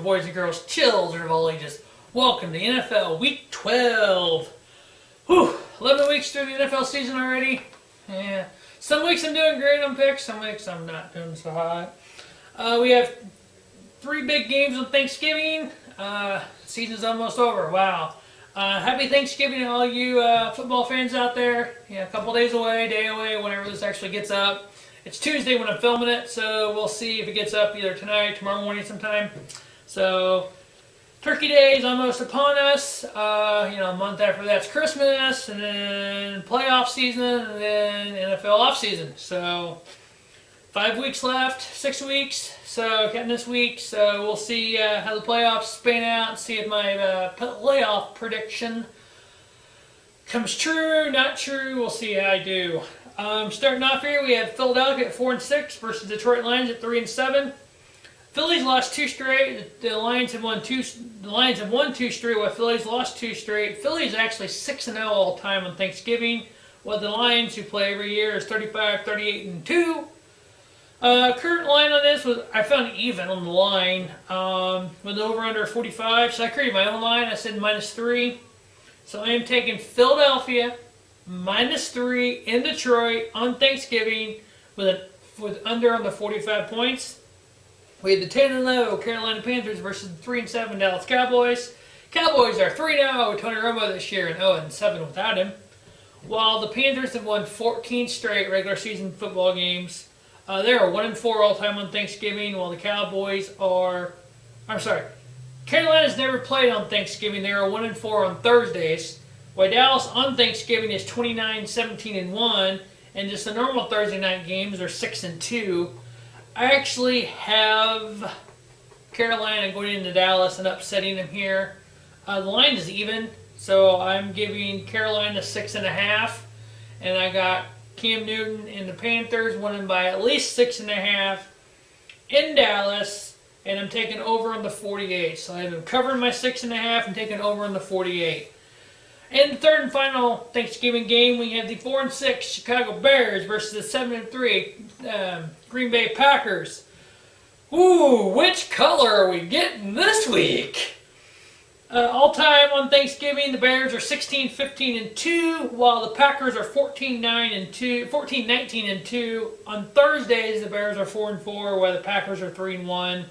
boys and girls, children of all ages. Welcome to NFL Week 12. Whew, 11 weeks through the NFL season already. Yeah, some weeks I'm doing great on picks, some weeks I'm not doing so hot. We have 3 big games on Thanksgiving. Season's almost over. Wow. Happy Thanksgiving to all you football fans out there. Yeah, a couple days away, day away, whenever this actually gets up. It's Tuesday when I'm filming it, so we'll see if it gets up either tonight, tomorrow morning sometime. So, Turkey Day is almost upon us. A month after that's Christmas, and then playoff season, and then NFL off season. So, 5 weeks left, 6 weeks. So, counting this week. So, we'll see how the playoffs span out, and see if my playoff prediction comes true, not true. We'll see how I do. Starting off here, we have Philadelphia at 4-6 versus Detroit Lions at 3-7. Phillies lost 2 straight. The Lions have won 2. The Lions have won 2 straight, while Phillies lost 2 straight. Phillies actually 6-0 all time on Thanksgiving, while the Lions, who play every year, is 35-38-2. Current line on this was I found even on the line with the over under 45. So I created my own line. I said -3. So I am taking Philadelphia -3 in Detroit on Thanksgiving with under on the 45 points. We had the 10-11 Carolina Panthers versus the 3-7 Dallas Cowboys. Cowboys are 3-0 with Tony Romo this year and 0-7 without him. While the Panthers have won 14 straight regular season football games. They are 1-4 all time on Thanksgiving, while the Cowboys are. Carolina's never played on Thanksgiving. They are 1-4 on Thursdays. While Dallas on Thanksgiving is 29-17-1, and just the normal Thursday night games are 6-2. I actually have Carolina going into Dallas and upsetting them here. The line is even, so I'm giving Carolina 6.5, and I got Cam Newton and the Panthers winning by at least 6.5 in Dallas, and I'm taking over on the 48. So I have them covering my 6.5 and taking over on the 48. And the third and final Thanksgiving game, we have the 4-6 Chicago Bears versus the 7-3 Green Bay Packers. Ooh, which color are we getting this week? All time on Thanksgiving, the Bears are 16-15-2, while the Packers are 14-19-2. On Thursdays, the Bears are 4-4, while the Packers are 3-1.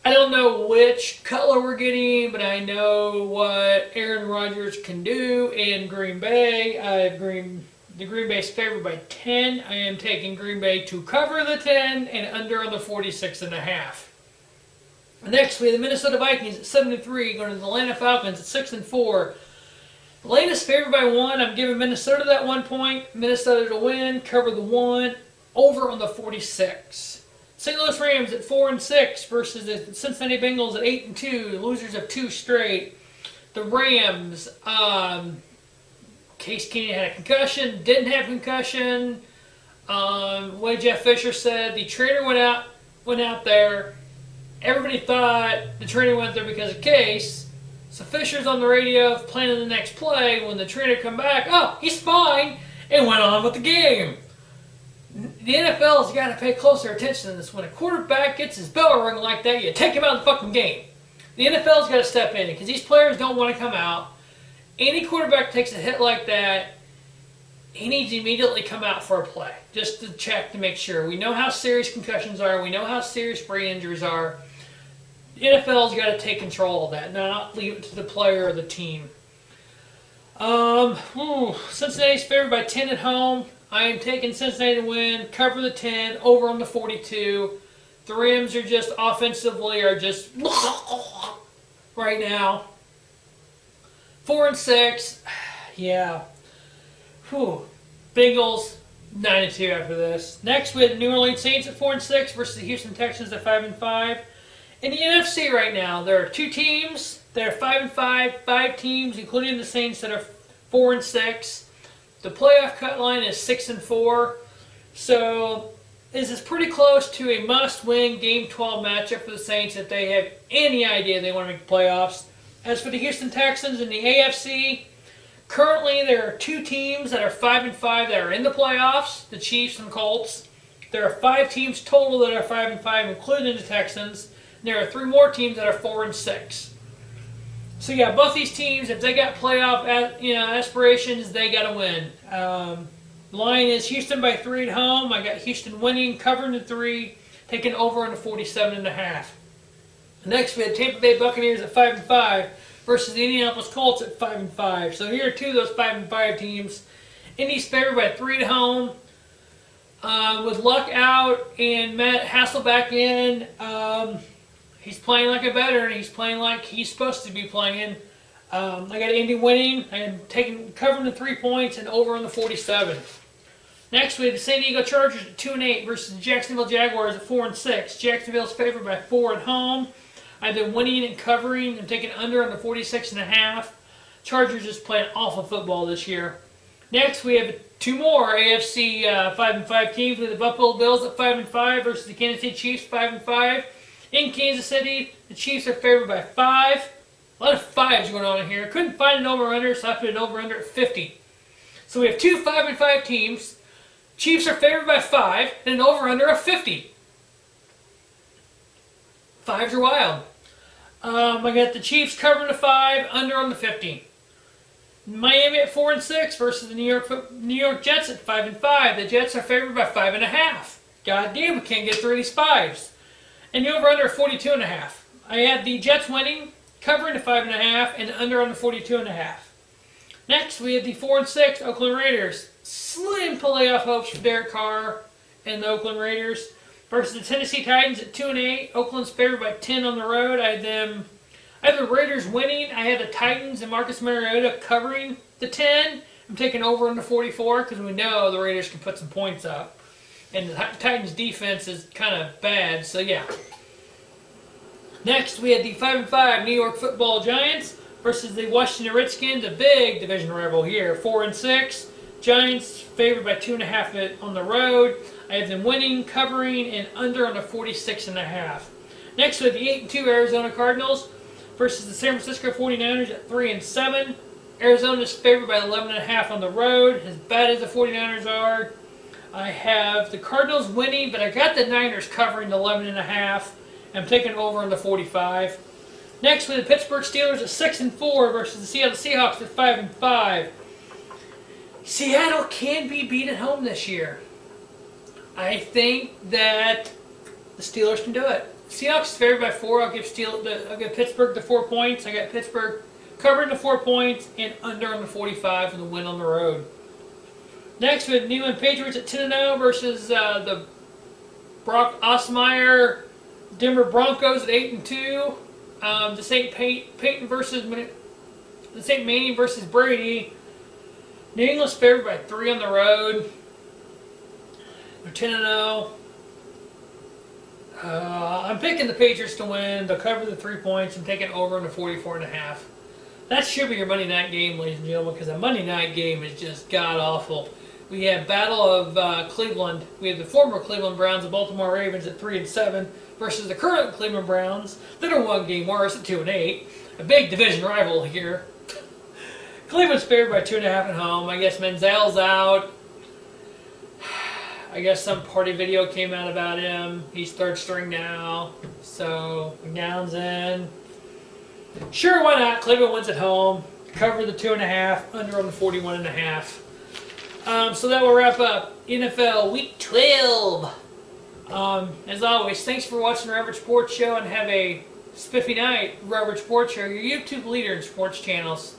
I don't know which color we're getting, but I know what Aaron Rodgers can do in Green Bay. I have the Green Bay's favored by 10. I am taking Green Bay to cover the 10 and under on the 46.5. Next, we have the Minnesota Vikings at 7-3, going to the Atlanta Falcons at 6-4. Atlanta's favored by 1. I'm giving Minnesota that 1 point. Minnesota to win, cover the 1, over on the 46. St. Louis Rams at 4-6 versus the Cincinnati Bengals at 8-2. Losers of 2 straight. The Rams, Case Keenum had a concussion, didn't have concussion. What Jeff Fisher said, the trainer went out there. Everybody thought the trainer went there because of Case. So Fisher's on the radio planning the next play. When the trainer come back, oh, he's fine, and went on with the game. The NFL's got to pay closer attention to this. When a quarterback gets his bell rung like that, you take him out of the fucking game. The NFL's got to step in because these players don't want to come out. Any quarterback takes a hit like that, he needs to immediately come out for a play just to check to make sure. We know how serious concussions are. We know how serious brain injuries are. The NFL's got to take control of that, not leave it to the player or the team. Cincinnati's favored by 10 at home. I am taking Cincinnati to win, cover the 10, over on the 42. The Rams are just offensively right now. 4-6, yeah. Bengals 9-2 after this. Next, we have the New Orleans Saints at 4-6 versus the Houston Texans at 5-5. In the NFC right now, there are 2 teams that are 5-5, 5 teams, including the Saints, that are 4-6. The playoff cut line is 6-4. So this is pretty close to a must-win Game 12 matchup for the Saints if they have any idea they want to make the playoffs. As for the Houston Texans in the AFC, currently there are 2 teams that are 5-5 that are in the playoffs, the Chiefs and Colts. There are 5 teams total that are 5-5, including the Texans. There are 3 more teams that are 4-6. So yeah, both these teams, if they got playoff aspirations, they got to win. The line is Houston by 3 at home. I got Houston winning, covering the 3, taking over on the 47.5. Next, we had Tampa Bay Buccaneers at 5-5 versus the Indianapolis Colts at 5-5. So here are 2 of those 5-5 teams. Indy's favored by 3 at home. With Luck out and Matt Hassel back in, he's playing like a veteran. He's playing like he's supposed to be playing. I got Indy winning and covering the 3 points and over on the 47. Next, we have the San Diego Chargers at 2-8 versus the Jacksonville Jaguars at 4-6. Jacksonville's favored by 4 at home. I've been winning and covering and taking under on the 46.5. Chargers just playing awful football this year. Next, we have 2 more AFC 5-5 teams with the Buffalo Bills at 5-5 versus the Kansas City Chiefs 5-5. In Kansas City, the Chiefs are favored by 5. A lot of 5s going on in here. Couldn't find an over-under, so I put an over-under at 50. So we have 2 5-5 teams. Chiefs are favored by 5 and an over-under of 50. 5s are wild. I got the Chiefs covering the 5, under on the 50. Miami at 4-6 versus the New York Jets at 5-5. The Jets are favored by 5.5. God damn, we can't get through these 5s. And the over-under 42.5. I had the Jets winning, covering the 5.5, and under on the 42.5. Next, we have the 4-6 Oakland Raiders. Slim playoff hopes for Derek Carr and the Oakland Raiders versus the Tennessee Titans at 2-8. Oakland's favored by 10 on the road. I had the Raiders winning. I had the Titans and Marcus Mariota covering the 10. I'm taking over on the 44 because we know the Raiders can put some points up. And the Titans' defense is kind of bad, so yeah. Next, we had the 5-5 New York Football Giants versus the Washington Redskins, a big division rival here, 4-6. Giants favored by 2.5 on the road. I have them winning, covering, and under on the 46.5. Next, we have the 8-2 Arizona Cardinals versus the San Francisco 49ers at 3-7. Arizona's favored by 11.5 on the road. As bad as the 49ers are, I have the Cardinals winning, but I got the Niners covering the 11.5. I'm taking over on the 45. Next, we have the Pittsburgh Steelers at 6-4 versus the Seattle Seahawks at 5-5. Seattle can be beat at home this year. I think that the Steelers can do it. Seahawks favored by 4. I'll give Pittsburgh the 4 points. I got Pittsburgh covering the 4 points and under on the 45 for the win on the road. Next, we have the England Patriots at 10-0 versus the Brock Osmeier Denver Broncos at 8-2. The St. Manning versus Brady. New England's favored by 3 on the road. They're 10-0. I'm picking the Patriots to win. They'll cover the 3 points. I'm taking over on the 44.5. That should be your Monday night game, ladies and gentlemen, because the Monday night game is just god-awful. We have Battle of Cleveland. We have the former Cleveland Browns, the Baltimore Ravens at 3-7 versus the current Cleveland Browns that are 1 game worse at 2-8. A big division rival here. Cleveland's favored by 2.5 at home. I guess Manziel's out. I guess some party video came out about him. He's 3rd string now. So McGowan's in. Sure, why not? Cleveland wins at home. Cover the 2.5. Under on the 41.5. So that will wrap up NFL Week 12. As always, thanks for watching the Average Sports Show and have a spiffy night, Robert Sports Show, your YouTube leader in sports channels.